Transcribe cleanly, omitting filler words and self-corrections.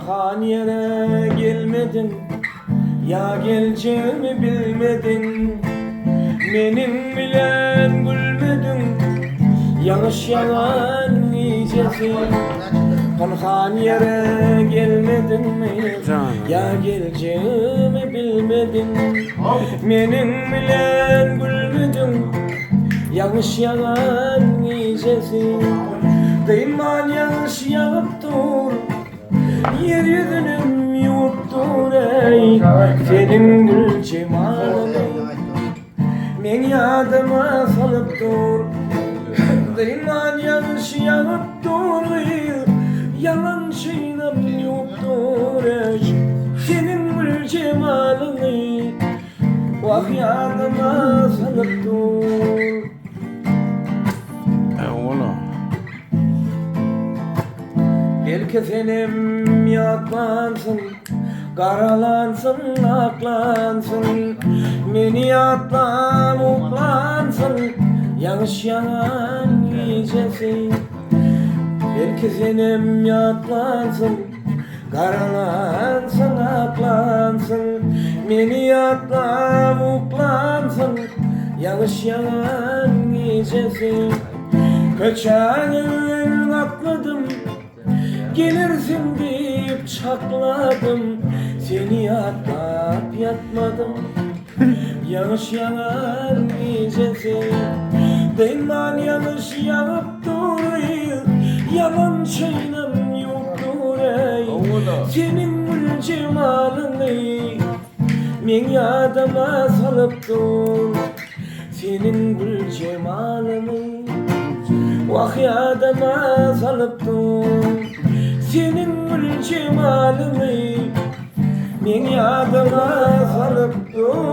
Korkan yere gelmedin, ya geleceğimi bilmedin. Benim bilen gülmedin, yanlış yalan iyicesin. Korkan yere gelmedin mi, ya geleceğimi bilmedin. Benim bilen gülmedin, yanlış yalan iyicesin. Dayman yanlış yapıp dur, yeryüzünüm yuttur ey. Senin gül cemalını men yadıma salıp dur. Dayman yanlış yapıp dur, yalan şeyinem yoktur ey. Senin gül cemalını vah yadıma salıp dur. Belki senim yatlansın, karalansın, aklansın. Beni yatlan, uklansın, yanlış yalan iyicesin. Belki senim yatlansın, karalansın, aklansın. Beni yatlan, uklansın, yanlış yalan iyicesin. Kaçan gün atladım, gelirsin deyip çakladım. Seni yatlap yatmadım, yanlış yalan iyicesin. Dayman yanlış yapıp dur, yalan şeyinem yoktur ey. Senin gül cemalını men yadıma salıp dur. Senin gül cemalını vah yadıma salıp dur. Senin gül cemalını men yadıma salıp dur.